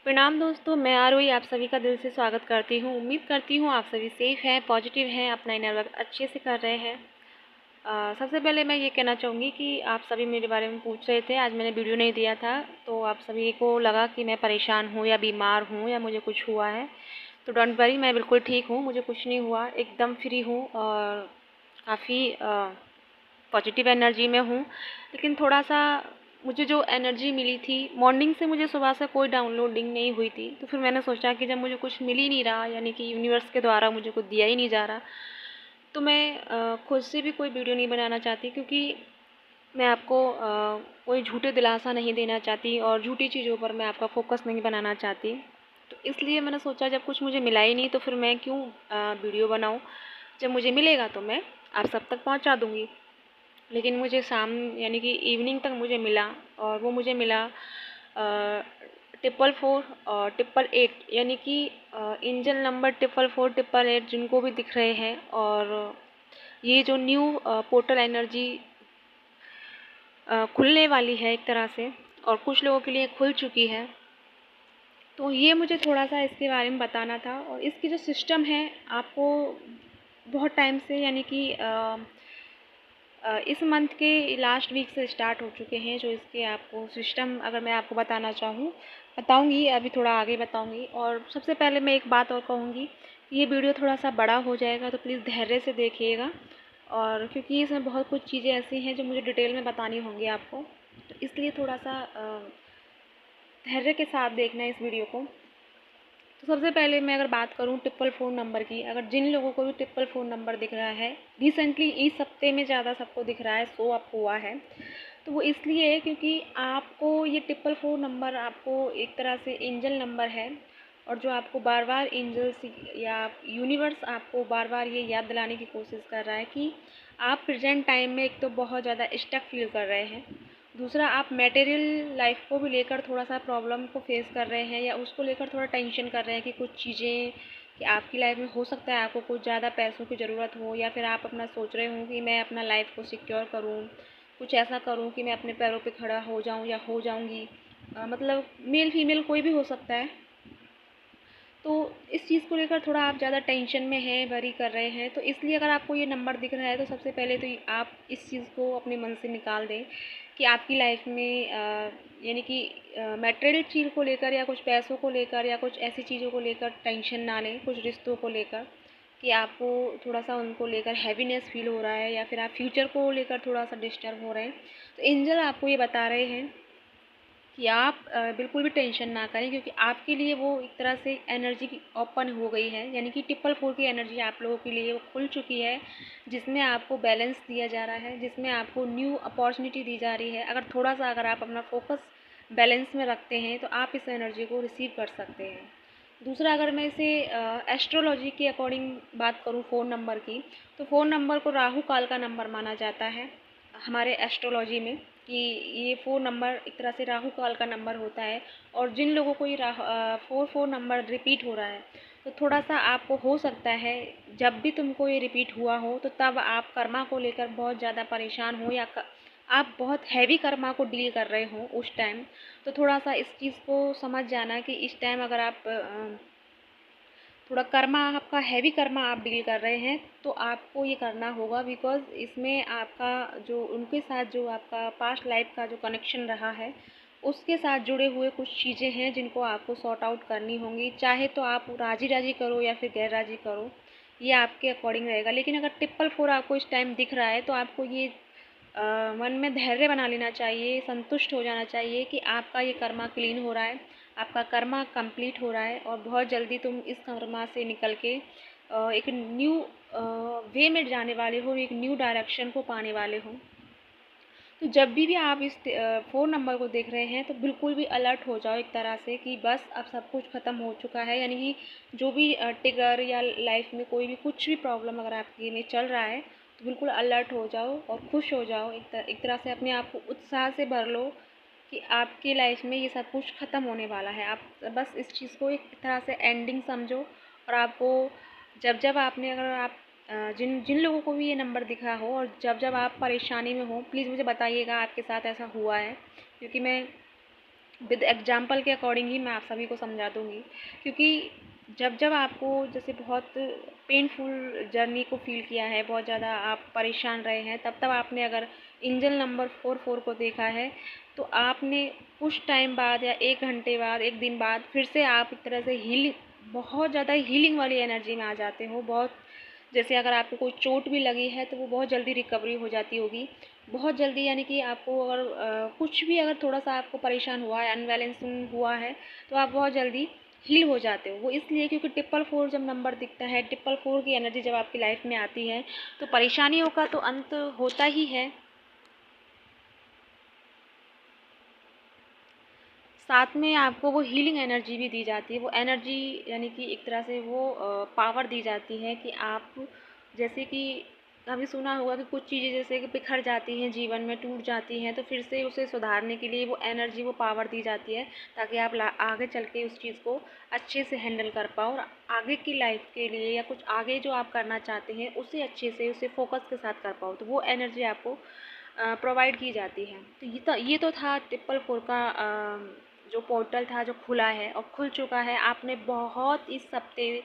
प्रणाम दोस्तों, मैं आरोही आप सभी का दिल से स्वागत करती हूँ। उम्मीद करती हूँ आप सभी सेफ़ हैं, पॉजिटिव हैं, अपना इनर वर्क अच्छे से कर रहे हैं। सबसे पहले मैं ये कहना चाहूँगी कि आप सभी मेरे बारे में पूछ रहे थे, आज मैंने वीडियो नहीं दिया था, तो आप सभी को लगा कि मैं परेशान हूँ या बीमार हूँ या मुझे कुछ हुआ है। तो डोंट वरी, मैं बिल्कुल ठीक हूँ, मुझे कुछ नहीं हुआ, एकदम फ्री हूँ और काफ़ी पॉजिटिव एनर्जी में हूँ। लेकिन थोड़ा-सा मुझे जो एनर्जी मिली थी मॉर्निंग से, मुझे सुबह से कोई डाउनलोडिंग नहीं हुई थी, तो फिर मैंने सोचा कि जब मुझे कुछ मिल ही नहीं रहा, यानी कि यूनिवर्स के द्वारा मुझे कुछ दिया ही नहीं जा रहा, तो मैं खुद से भी कोई वीडियो नहीं बनाना चाहती, क्योंकि मैं आपको कोई झूठे दिलासा नहीं देना चाहती और झूठी चीज़ों पर मैं आपका फोकस नहीं बनाना चाहती। तो इसलिए मैंने सोचा जब कुछ मुझे मिला ही नहीं तो फिर मैं क्यों वीडियो बनाऊँ। जब मुझे मिलेगा तो मैं आप सब तक पहुंचा दूंगी। लेकिन मुझे शाम यानी कि इवनिंग तक मुझे मिला, और वो मुझे मिला 444 और 888, यानी कि इंजन नंबर 444 888 जिनको भी दिख रहे हैं। और ये जो न्यू पोर्टल एनर्जी खुलने वाली है एक तरह से, और कुछ लोगों के लिए खुल चुकी है, तो ये मुझे थोड़ा सा इसके बारे में बताना था। और इसकी जो सिस्टम है आपको बहुत टाइम से, यानी कि इस मंथ के लास्ट वीक से स्टार्ट हो चुके हैं जो इसके आपको सिस्टम, अगर मैं आपको बताना चाहूँ बताऊँगी, अभी थोड़ा आगे बताऊँगी। और सबसे पहले मैं एक बात और कहूँगी कि ये वीडियो थोड़ा सा बड़ा हो जाएगा, तो प्लीज़ धैर्य से देखिएगा, और क्योंकि इसमें बहुत कुछ चीज़ें ऐसी हैं जो मुझे डिटेल में बतानी होंगी आपको, तो इसलिए थोड़ा सा धैर्य के साथ देखना है इस वीडियो को। तो सबसे पहले मैं अगर बात करूं 444 नंबर की, अगर जिन लोगों को भी 444 नंबर दिख रहा है, रिसेंटली इस हफ्ते में ज़्यादा सबको दिख रहा है, शो अप हुआ है, तो वो इसलिए है क्योंकि आपको ये 444 नंबर आपको एक तरह से एंजल नंबर है, और जो आपको बार बार एंजल्स या यूनिवर्स आपको बार बार ये याद दिलाने की कोशिश कर रहा है कि आप प्रेजेंट टाइम में एक तो बहुत ज़्यादा स्टक फील कर रहे हैं, दूसरा आप मटेरियल लाइफ को भी लेकर थोड़ा सा प्रॉब्लम को फेस कर रहे हैं, या उसको लेकर थोड़ा टेंशन कर रहे हैं कि कुछ चीज़ें कि आपकी लाइफ में हो सकता है आपको कुछ ज़्यादा पैसों की ज़रूरत हो, या फिर आप अपना सोच रहे हो कि मैं अपना लाइफ को सिक्योर करूँ, कुछ ऐसा करूँ कि मैं अपने पैरों पे खड़ा हो जाऊँ या हो जाऊँगी। मतलब मेल फीमेल कोई भी हो सकता है। तो इस चीज़ को लेकर थोड़ा आप ज़्यादा टेंशन में हैं, वरी कर रहे हैं, तो इसलिए अगर आपको ये नंबर दिख रहा है तो सबसे पहले तो आप इस चीज़ को अपने मन से निकाल दें कि आपकी लाइफ में यानी कि मटेरियल चीज़ को लेकर या कुछ पैसों को लेकर या कुछ ऐसी चीज़ों को लेकर टेंशन ना लें, कुछ रिश्तों को लेकर कि आपको थोड़ा सा उनको लेकर हैवीनेस फील हो रहा है, या फिर आप फ्यूचर को लेकर थोड़ा सा डिस्टर्ब हो रहे हैं। तो एंजल आपको ये बता रहे हैं कि आप बिल्कुल भी टेंशन ना करें, क्योंकि आपके लिए वो एक तरह से एनर्जी ओपन हो गई है, यानी कि 444 की एनर्जी आप लोगों के लिए वो खुल चुकी है, जिसमें आपको बैलेंस दिया जा रहा है, जिसमें आपको न्यू अपॉर्चुनिटी दी जा रही है। अगर थोड़ा सा अगर आप अपना फोकस बैलेंस में रखते हैं तो आप इस एनर्जी को रिसीव कर सकते हैं। दूसरा, अगर मैं इसे एस्ट्रोलॉजी के अकॉर्डिंग बात करूँ फ़ोन नंबर की, तो फ़ोन नंबर को राहु काल का नंबर माना जाता है हमारे एस्ट्रोलॉजी में, कि ये 4 नंबर एक तरह से राहु काल का नंबर होता है। और जिन लोगों को ये 4 नंबर रिपीट हो रहा है, तो थोड़ा सा आपको हो सकता है जब भी तुमको ये रिपीट हुआ हो तो तब आप कर्मा को लेकर बहुत ज़्यादा परेशान हो, या आप बहुत हैवी कर्मा को डील कर रहे हो उस टाइम। तो थोड़ा सा इस चीज़ को समझ जाना कि इस टाइम अगर आप थोड़ा कर्मा आपका हैवी कर्मा आप डील कर रहे हैं, तो आपको ये करना होगा, बिकॉज़ इसमें आपका जो उनके साथ जो आपका पास्ट लाइफ का जो कनेक्शन रहा है, उसके साथ जुड़े हुए कुछ चीज़ें हैं जिनको आपको सॉर्ट आउट करनी होंगी। चाहे तो आप राज़ी-राज़ी करो या फिर गैर राज़ी करो, ये आपके अकॉर्डिंग रहेगा। लेकिन अगर 444 आपको इस टाइम दिख रहा है तो आपको ये मन में धैर्य बना लेना चाहिए, संतुष्ट हो जाना चाहिए कि आपका ये कर्मा क्लीन हो रहा है, आपका कर्मा कंप्लीट हो रहा है, और बहुत जल्दी तुम इस कर्मा से निकल के एक न्यू वे में जाने वाले हो, एक न्यू डायरेक्शन को पाने वाले हो। तो जब भी आप इस फ़ोन नंबर को देख रहे हैं तो बिल्कुल भी अलर्ट हो जाओ, एक तरह से कि बस अब सब कुछ ख़त्म हो चुका है, यानी कि जो भी ट्रिगर या लाइफ में कोई भी कुछ भी प्रॉब्लम अगर आपके में चल रहा है, तो बिल्कुल अलर्ट हो जाओ और खुश हो जाओ, एक तरह से अपने आप को उत्साह से भर लो कि आपकी लाइफ में ये सब कुछ ख़त्म होने वाला है। आप बस इस चीज़ को एक तरह से एंडिंग समझो। और आपको जब जब आपने अगर आप जिन जिन लोगों को भी ये नंबर दिखा हो और जब जब आप परेशानी में हो, प्लीज़ मुझे बताइएगा आपके साथ ऐसा हुआ है, क्योंकि मैं विद एग्जाम्पल के अकॉर्डिंग ही मैं आप सभी को समझा दूँगी, क्योंकि जब जब आपको जैसे बहुत पेनफुल जर्नी को फ़ील किया है, बहुत ज़्यादा आप परेशान रहे हैं, तब तब आपने अगर एंजल नंबर 44 को देखा है, तो आपने कुछ टाइम बाद या 1 घंटे बाद, 1 दिन बाद फिर से आप एक तरह से बहुत ज़्यादा हीलिंग वाली एनर्जी में आ जाते हो। बहुत जैसे अगर आपको कोई चोट भी लगी है तो वो बहुत जल्दी रिकवरी हो जाती होगी, बहुत जल्दी, यानी कि आपको अगर कुछ भी अगर थोड़ा-सा आपको परेशान हुआ है, अनबैलेंसिंग हुआ है, तो आप बहुत जल्दी हील हो जाते हो। वो इसलिए क्योंकि 444 जब नंबर दिखता है, 444 की एनर्जी जब आपकी लाइफ में आती है, तो परेशानियों का तो अंत होता ही है, साथ में आपको वो हीलिंग एनर्जी भी दी जाती है। वो एनर्जी यानी कि एक तरह से वो पावर दी जाती है कि आप, जैसे कि कभी सुना होगा कि कुछ चीज़ें जैसे कि बिखर जाती हैं, जीवन में टूट जाती हैं, तो फिर से उसे सुधारने के लिए वो एनर्जी, वो पावर दी जाती है, ताकि आप आगे चल के उस चीज़ को अच्छे से हैंडल कर पाओ और आगे की लाइफ के लिए या कुछ आगे जो आप करना चाहते हैं उसे अच्छे से, उसे फोकस के साथ कर पाओ, तो वो एनर्जी आपको प्रोवाइड की जाती है। तो ये तो था 444 का जो पोर्टल था, जो खुला है और खुल चुका है। आपने बहुत इस हफ्ते,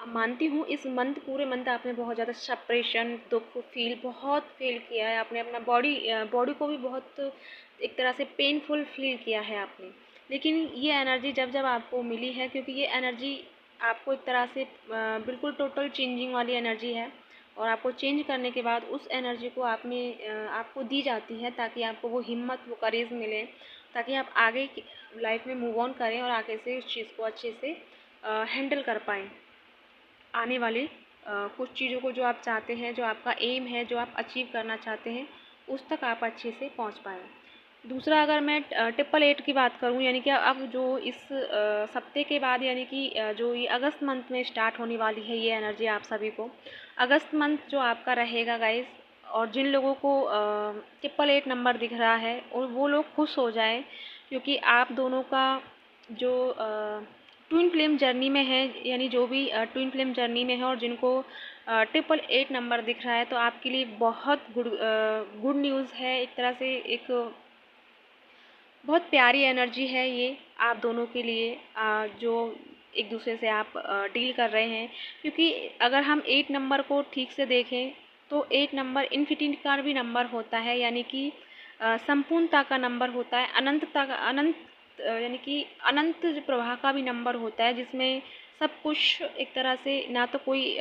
मानती हूँ इस मंथ, पूरे मंथ आपने बहुत ज़्यादा सेपरेशन, दुख बहुत फील किया है आपने, अपना बॉडी को भी बहुत एक तरह से पेनफुल फील किया है आपने। लेकिन ये एनर्जी जब जब आपको मिली है, क्योंकि ये एनर्जी आपको एक तरह से बिल्कुल टोटल चेंजिंग वाली एनर्जी है, और आपको चेंज करने के बाद उस एनर्जी को आपको दी जाती है, ताकि आपको वो हिम्मत, वो करेज मिले, ताकि आप आगे की लाइफ में मूव ऑन करें और आगे से उस चीज़ को अच्छे से हैंडल कर पाएँ। आने वाले कुछ चीज़ों को जो आप चाहते हैं, जो आपका एम है, जो आप अचीव करना चाहते हैं, उस तक आप अच्छे से पहुंच पाएँ। दूसरा, अगर मैं 888 की बात करूं, यानी कि अब जो इस सप्ते के बाद, यानी कि जो ये अगस्त मंथ में स्टार्ट होने वाली है ये एनर्जी आप सभी को, अगस्त मंथ जो आपका रहेगा गाइस, और जिन लोगों को 888 नंबर दिख रहा है और वो लोग खुश हो जाएं, क्योंकि आप दोनों का जो ट्विन फ्लेम जर्नी में है, यानी जो भी ट्विन फ्लेम जर्नी में है और जिनको 888 नंबर दिख रहा है, तो आपके लिए बहुत गुड न्यूज़ है। एक तरह से एक बहुत प्यारी एनर्जी है ये आप दोनों के लिए, जो एक दूसरे से आप डील कर रहे हैं। क्योंकि अगर हम 8 नंबर को ठीक से देखें, तो 8 नंबर इन्फिनिटी का भी नंबर होता है, यानी कि संपूर्णता का नंबर होता है, अनंतता का, यानी कि अनंत प्रवाह का भी नंबर होता है, जिसमें सब कुछ एक तरह से ना तो कोई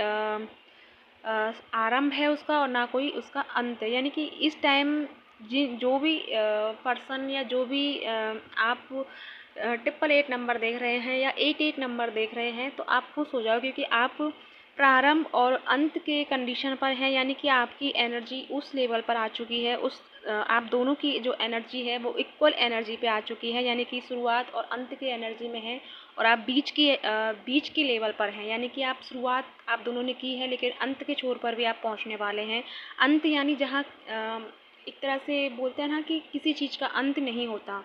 आरंभ है उसका और ना कोई उसका अंत है। यानी कि इस टाइम जो भी पर्सन या जो भी आप 888 नंबर देख रहे हैं या 88 नंबर देख रहे हैं, तो आप खुश हो जाओ, क्योंकि आप प्रारंभ और अंत के कंडीशन पर हैं। यानी कि आपकी एनर्जी उस लेवल पर आ चुकी है, आप दोनों की जो एनर्जी है वो इक्वल एनर्जी पे आ चुकी है, यानी कि शुरुआत और अंत की एनर्जी में है, और आप बीच की लेवल पर हैं। यानी कि आप शुरुआत आप दोनों ने की है, लेकिन अंत के छोर पर भी आप पहुंचने वाले हैं। अंत यानी जहाँ एक तरह से बोलते हैं ना कि किसी चीज़ का अंत नहीं होता।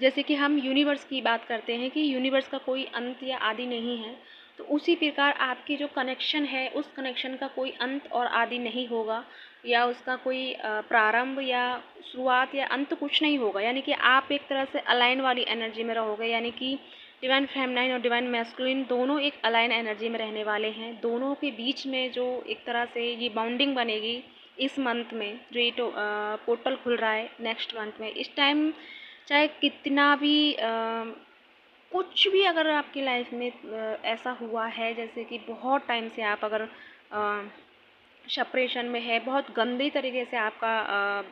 जैसे कि हम यूनिवर्स की बात करते हैं कि यूनिवर्स का कोई अंत या आदि नहीं है, तो उसी प्रकार आपकी जो कनेक्शन है, उस कनेक्शन का कोई अंत और आदि नहीं होगा, या उसका कोई प्रारंभ या शुरुआत या अंत कुछ नहीं होगा। यानी कि आप एक तरह से अलाइन वाली एनर्जी में रहोगे, यानी कि डिवाइन फेमिनाइन और डिवाइन मैस्कुलिन दोनों एक अलाइन एनर्जी में रहने वाले हैं। दोनों के बीच में जो एक तरह से ये बाउंडिंग बनेगी इस मंथ में, जो ये पोर्टल खुल रहा है नेक्स्ट मंथ में, इस टाइम चाहे कितना भी कुछ भी अगर आपकी लाइफ में ऐसा हुआ है, जैसे कि बहुत टाइम से आप अगर सेपरेशन में है, बहुत गंदे तरीके से आपका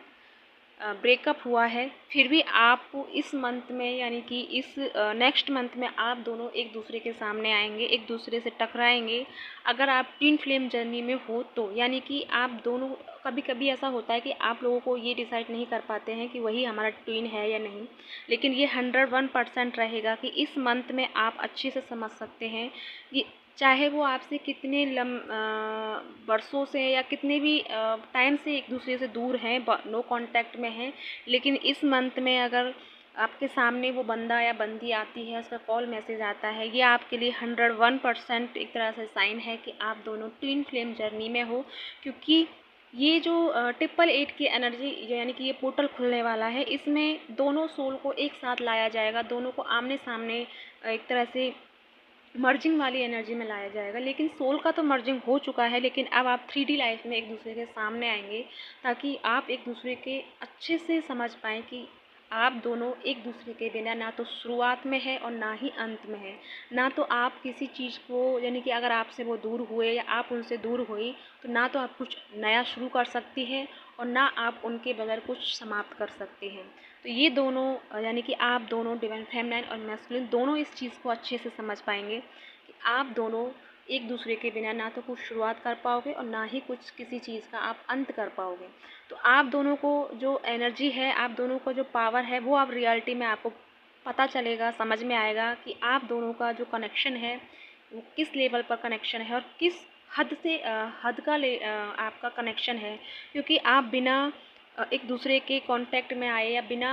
ब्रेकअप हुआ है, फिर भी आप इस मंथ में, यानी कि इस नेक्स्ट मंथ में आप दोनों एक दूसरे के सामने आएंगे, एक दूसरे से टकराएंगे। अगर आप ट्विन फ्लेम जर्नी में हो तो, यानी कि आप दोनों, कभी कभी ऐसा होता है कि आप लोगों को ये डिसाइड नहीं कर पाते हैं कि वही हमारा ट्विन है या नहीं, लेकिन ये 101% रहेगा कि इस मंथ में आप अच्छे से समझ सकते हैं कि चाहे वो आपसे कितने वर्षों से या कितने भी टाइम से एक दूसरे से दूर हैं, नो कांटेक्ट में हैं, लेकिन इस मंथ में अगर आपके सामने वो बंदा या बंदी आती है, उसका कॉल मैसेज आता है, ये आपके लिए 101% एक तरह से साइन है कि आप दोनों ट्विन फ्लेम जर्नी में हो। क्योंकि ये जो ट्रिपल 8 की एनर्जी यानी कि ये पोर्टल खुलने वाला है, इसमें दोनों सोल को एक साथ लाया जाएगा, दोनों को आमने-सामने एक तरह से मर्जिंग वाली एनर्जी में लाया जाएगा। लेकिन सोल का तो मर्जिंग हो चुका है, लेकिन अब आप 3D लाइफ में एक दूसरे के सामने आएंगे, ताकि आप एक दूसरे के अच्छे से समझ पाएँ कि आप दोनों एक दूसरे के बिना ना तो शुरुआत में है और ना ही अंत में है। ना तो आप किसी चीज़ को यानी कि अगर आपसे वो दूर हुए या आप उनसे दूर हुई, तो ना तो आप कुछ नया शुरू कर सकती हैं और ना आप उनके बगैर कुछ समाप्त कर सकती हैं। तो ये दोनों यानी कि आप दोनों डिवाइन फेमिनाइन और मैस्कुलिन दोनों इस चीज़ को अच्छे से समझ पाएंगे कि आप दोनों एक दूसरे के बिना ना तो कुछ शुरुआत कर पाओगे और ना ही कुछ किसी चीज़ का आप अंत कर पाओगे। तो आप दोनों को जो एनर्जी है, आप दोनों का जो पावर है, वो आप रियलिटी में आपको पता चलेगा, समझ में आएगा कि आप दोनों का जो कनेक्शन है वो किस लेवल पर कनेक्शन है और किस हद से हद का आपका कनेक्शन है। क्योंकि आप बिना एक दूसरे के कांटेक्ट में आए या बिना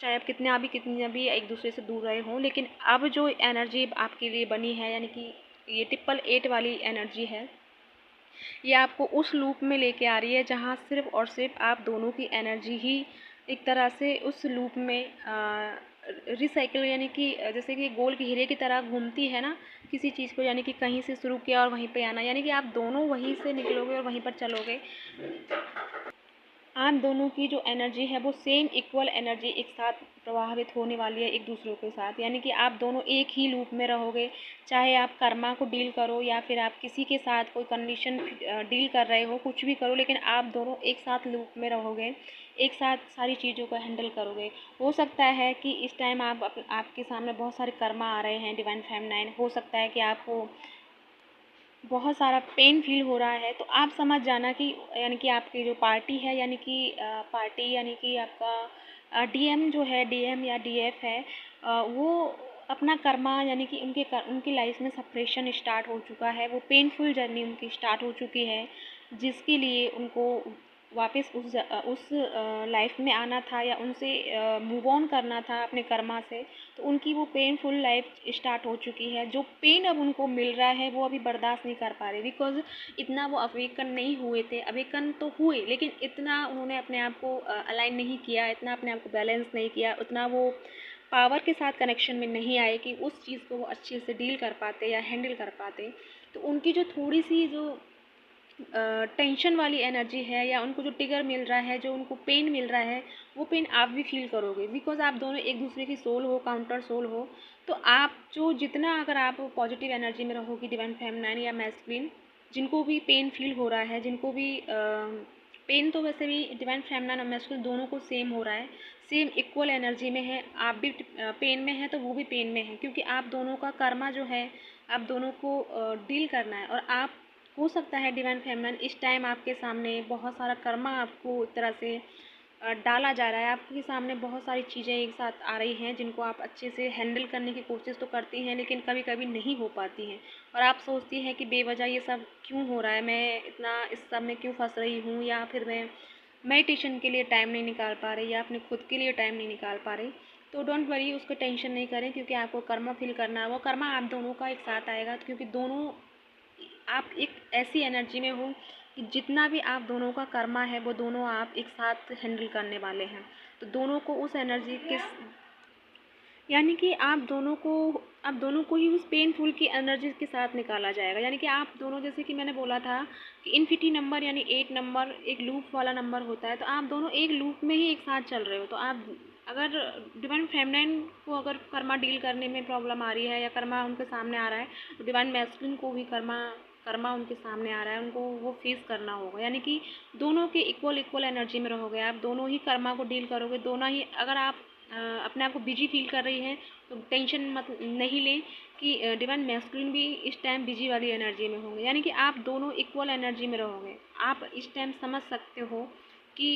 चाहे आप कितने भी एक दूसरे से दूर रहे हों, लेकिन अब जो एनर्जी आपके लिए बनी है यानी कि ये ट्रिपल 8 वाली एनर्जी है, ये आपको उस लूप में लेके आ रही है जहाँ सिर्फ और सिर्फ आप दोनों की एनर्जी ही एक तरह से उस लूप में रिसाइकिल यानी कि जैसे कि गोल के हीरे की तरह घूमती है ना किसी चीज़ को, यानी कि कहीं से शुरू किया और वहीं पे आना, यानी कि आप दोनों वहीं से निकलोगे और वहीं पर चलोगे। आप दोनों की जो एनर्जी है वो सेम इक्वल एनर्जी एक साथ प्रभावित होने वाली है एक दूसरों के साथ, यानी कि आप दोनों एक ही लूप में रहोगे। चाहे आप कर्मा को डील करो या फिर आप किसी के साथ कोई कंडीशन डील कर रहे हो, कुछ भी करो, लेकिन आप दोनों एक साथ लूप में रहोगे, एक साथ सारी चीज़ों को हैंडल करोगे। हो सकता है कि इस टाइम आपके सामने बहुत सारे कर्मा आ रहे हैं डिवाइन फेमिनाइन, हो सकता है कि आपको बहुत सारा पेन फील हो रहा है, तो आप समझ जाना कि यानी कि आपकी जो पार्टी है यानी कि पार्टी यानी कि आपका डीएम जो है, डीएम या डीएफ है, वो अपना कर्मा यानी कि उनकी लाइफ में सेपरेशन स्टार्ट हो चुका है, वो पेनफुल जर्नी उनकी स्टार्ट हो चुकी है, जिसके लिए उनको वापस उस लाइफ में आना था या उनसे मूव ऑन करना था अपने कर्मा से। तो उनकी वो पेनफुल लाइफ स्टार्ट हो चुकी है। जो पेन अब उनको मिल रहा है वो अभी बर्दाश्त नहीं कर पा रहे, बिकॉज इतना वो अवेकन नहीं हुए थे। अवेकन तो हुए, लेकिन इतना उन्होंने अपने आप को अलाइन नहीं किया, इतना अपने आप को बैलेंस नहीं किया, उतना वो पावर के साथ कनेक्शन में नहीं आए कि उस चीज़ को वो अच्छे से डील कर पाते या हैंडल कर पाते। तो उनकी जो थोड़ी सी जो टेंशन वाली एनर्जी है या उनको जो ट्रिगर मिल रहा है, जो उनको पेन मिल रहा है, वो पेन आप भी फील करोगे, बिकॉज आप दोनों एक दूसरे की सोल हो, काउंटर सोल हो। तो आप जो जितना अगर आप पॉजिटिव एनर्जी में रहोगी डिवाइन फेमिनाइन या मैस्कुलिन, जिनको भी पेन फील हो रहा है, जिनको भी पेन तो वैसे भी डिवाइन फेमिनाइन और मैस्कुलिन दोनों को सेम हो रहा है, सेम इक्वल एनर्जी में है। आप भी पेन में है तो वो भी पेन में है, क्योंकि आप दोनों का कर्मा जो है आप दोनों को डील करना है। और आप हो सकता है डिवाइन फेमिनिन इस टाइम आपके सामने बहुत सारा कर्मा आपको एक तरह से डाला जा रहा है, आपके सामने बहुत सारी चीज़ें एक साथ आ रही हैं जिनको आप अच्छे से हैंडल करने की कोशिश तो करती हैं, लेकिन कभी कभी नहीं हो पाती हैं। और आप सोचती हैं कि बेवजह ये सब क्यों हो रहा है, मैं इतना इस सब में क्यों फंस रही हूँ, या फिर मैं मेडिटेशन के लिए टाइम नहीं निकाल पा रही या अपने खुद के लिए टाइम नहीं निकाल पा रही। तो डोंट वरी, उसको टेंशन नहीं करें, क्योंकि आपको कर्मा फील करना है, वो कर्मा आप दोनों का एक साथ आएगा, क्योंकि दोनों आप एक ऐसी एनर्जी में हो कि जितना भी आप दोनों का कर्मा है वो दोनों आप एक साथ हैंडल करने वाले हैं। तो दोनों को उस एनर्जी के यानी कि आप दोनों को ही उस पेनफुल की एनर्जी के साथ निकाला जाएगा। यानी कि आप दोनों, जैसे कि मैंने बोला था कि इन्फिनिटी नंबर यानी 8 नंबर एक लूप वाला नंबर होता है, तो आप दोनों एक लूप में ही एक साथ चल रहे हो। तो आप अगर डिवाइन फेमिनिन को अगर कर्मा डील करने में प्रॉब्लम आ रही है या कर्मा उनके सामने आ रहा है, तो डिवाइन मैस्कुलिन को भी कर्मा कर्मा उनके सामने आ रहा है, उनको वो फेस करना होगा। यानी कि दोनों के इक्वल एनर्जी में रहोगे, आप दोनों ही कर्मा को डील करोगे, दोनों ही। अगर आप अपने आप को बिजी फील कर रही हैं तो टेंशन मत नहीं लें कि डिवाइन मैस्कुलिन भी इस टाइम बिजी वाली एनर्जी में होंगे, यानी कि आप दोनों इक्वल एनर्जी में रहोगे। आप इस टाइम समझ सकते हो कि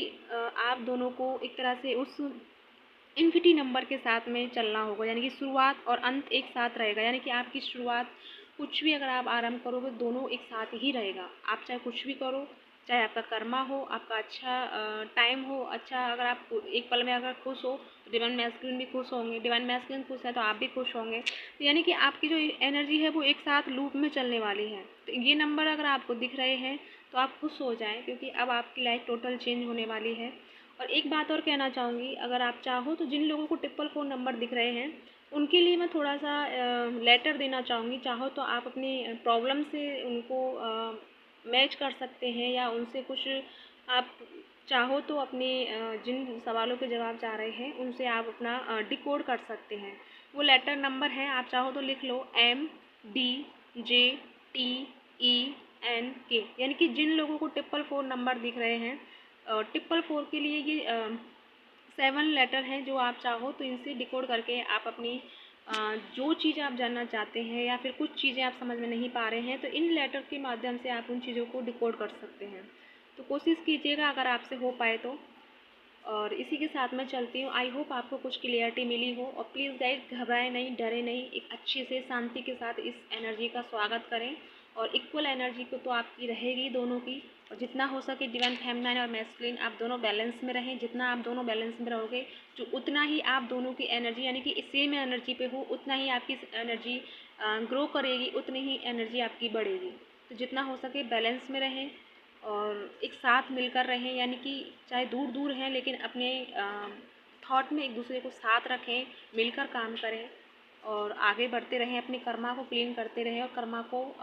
आप दोनों को एक तरह से उस इन्फिनिटी नंबर के साथ में चलना होगा, यानी कि शुरुआत और अंत एक साथ रहेगा। यानी कि आपकी शुरुआत कुछ भी अगर आप आरंभ करोगे दोनों एक साथ ही रहेगा। आप चाहे कुछ भी करो, चाहे आपका कर्मा हो, आपका अच्छा टाइम हो, अच्छा अगर आप एक पल में अगर खुश हो तो डिवाइन मैस्कुलिन भी खुश होंगे, डिवाइन मैस्कुलिन खुश है तो आप भी खुश होंगे। तो यानी कि आपकी जो एनर्जी है वो एक साथ लूप में चलने वाली है। तो ये नंबर अगर आपको दिख रहे हैं तो आप खुश हो जाएं, क्योंकि अब आपकी लाइफ टोटल चेंज होने वाली है। और एक बात और कहना चाहूँगी, अगर आप चाहो तो जिन लोगों को 444 नंबर दिख रहे हैं उनके लिए मैं थोड़ा सा लेटर देना चाहूँगी। चाहो तो आप अपनी प्रॉब्लम से उनको मैच कर सकते हैं, या उनसे कुछ आप चाहो तो अपने जिन सवालों के जवाब चाह रहे हैं उनसे आप अपना डिकोड कर सकते हैं। वो लेटर नंबर है, आप चाहो तो लिख लो MDJTENK, यानी कि जिन लोगों को 444 नंबर दिख रहे हैं, 444 के लिए ये 7 लेटर हैं जो आप चाहो तो इनसे डिकोड करके आप अपनी जो चीज़ आप जानना चाहते हैं या फिर कुछ चीज़ें आप समझ में नहीं पा रहे हैं, तो इन लेटर के माध्यम से आप उन चीज़ों को डिकोड कर सकते हैं। तो कोशिश कीजिएगा अगर आपसे हो पाए तो। और इसी के साथ मैं चलती हूँ। आई होप आपको कुछ क्लियरिटी मिली हो। और प्लीज़ गाइस, घबराएं नहीं, डरे नहीं, एक अच्छे से शांति के साथ इस एनर्जी का स्वागत करें। और इक्वल एनर्जी को तो आपकी रहेगी दोनों की, और जितना हो सके डिवाइन फेमिनाइन और मैस्कुलिन आप दोनों बैलेंस में रहें। जितना आप दोनों बैलेंस में रहोगे, जो उतना ही आप दोनों की एनर्जी यानी कि सेम एनर्जी पे हो, उतना ही आपकी एनर्जी ग्रो करेगी, उतनी ही एनर्जी आपकी बढ़ेगी। तो जितना हो सके बैलेंस में रहें और एक साथ मिलकर रहें, यानी कि चाहे दूर दूर हैं लेकिन अपने थॉट में एक दूसरे को साथ रखें, मिलकर काम करें और आगे बढ़ते रहें, अपने कर्मा को क्लीन करते रहें और कर्मा को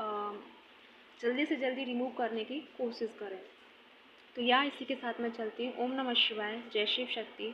जल्दी से जल्दी रिमूव करने की कोशिश करें। तो इसी के साथ मैं चलती हूँ। ओम नमः शिवाय, जय शिव शक्ति।